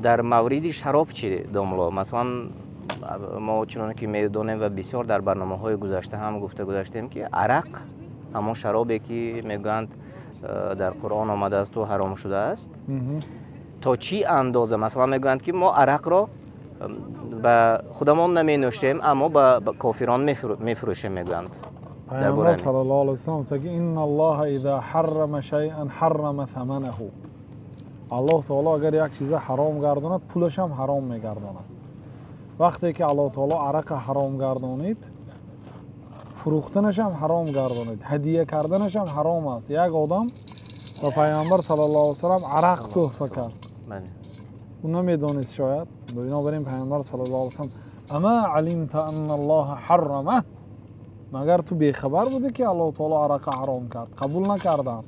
در مورد شراب چی داملا؟ مثلا ما چون که میدونیم و بسیار در برنامه‌های گذشته هم گفته گذاشتیم که عرق همون شرابی که میگویند در قرآن آمده است و حرام شده است. تا چی اندازه مثلا میگویند که ما عرق را به خودمون نمی نوشیم اما به کافران میفروشیم میگویند. پیامبر صلی الله علیه و سلم که ان الله اذا حرم شیئا حرم ثمنه. الله تعالی اگر یک چیز حرام گرداند پولش هم حرام میگرداند. وقتی که الله تعالی عرق حرام گردانید فروختنش هم حرام گردانید، هدیه کردنش هم حرام است. یک آدم و پیامبر صلی الله علیه و سلم عرق تحفه کرد. اون نمیدونست شاید، بنابراین پیامبر صلی الله علیه و سلم اما علمت ان الله حرمه، مگر تو بیخبر بودی که الله تعالی عرق حرام کرد؟ قبول نکردن.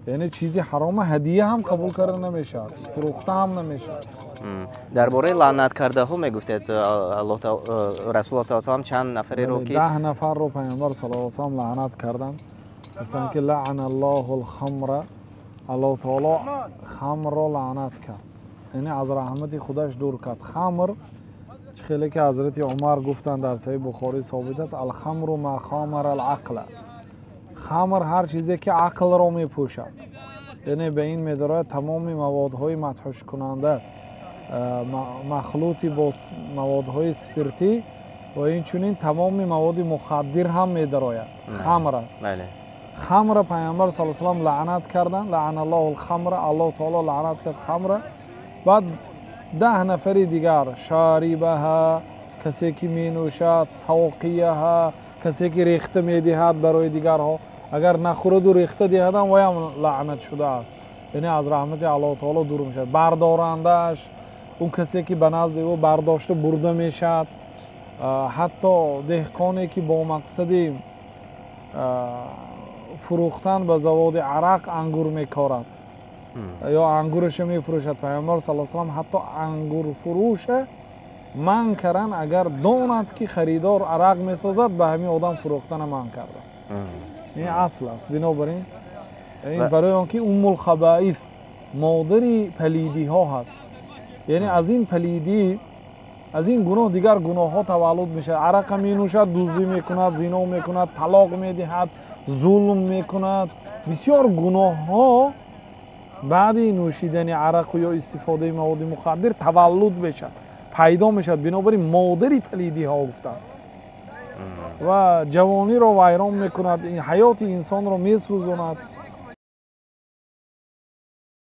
یعنی چیزی حرام هدیه هم قبول کرده نمیشه، فروخته هم نمیشه. درباره لعنت کرده ها میگفتید الله تعالی رسول الله صلی الله علیه و چند نفری رو که 10 نفر رو پیامبر صلی الله علیه و سلم لعنت کردن. گفتن که لعن الله الخمر، الله تعالی خمر رو لعنت کرد، یعنی از رحمت خودش دور کرد. خمر خیلی که حضرت عمر گفتن در صحیح بخاری ثابت است الخمر ما خامر العقل. خمر هر چیزی که عقل رو میپوشد، یعنی به این می‌دارد تمام موادهای مدهوش کننده مخلوطی با موادهای اسپرتی و این چنین تمام مواد مخدر هم می‌دارد. خمر است. خمر پیامبر صلی الله علیه و سلم لعنت کردن، لعن الله الخمر، الله تعالی لعنت کرد خمر. بعد 10 نفر دیگر شاربها، کسی که می نوشد، ساقیها، کسی که ریخته می دهد برای دیگرها، اگر نخورد و ریخته دهد هم وی هم لعنت شده است، یعنی از رحمت الله تعالی دور می شد. بردارندش، اون کسی که به نزد او برداشته برده می شد. حتی دهقانی که با مقصد فروختن به زواد عرق انگور می کارد یا انگورش می فروشد، پیامبر صلی الله علیه و سلم حتی انگور فروش من کردن اگر داند که خریدار عرق می سازد به همین آدم فروختن من کردن. این اصل است. بنابراین این برای آنکه ام الخبائث مادر پلیدی ها هست، یعنی از این پلیدی، از این گناه دیگر گناه ها تولد میشه. عرق می نوشد، دزدی میکند، زنا میکند، طلاق میدهد، ظلم میکند، بسیار گناه ها بعد نوشیدن عرق یا استفاده مواد مخدر تولد میشد، پیدا میشد. بنابراین مادری پلیدی ها گفتند و جوانی را ویران میکند، این حیات انسان را میسوزاند.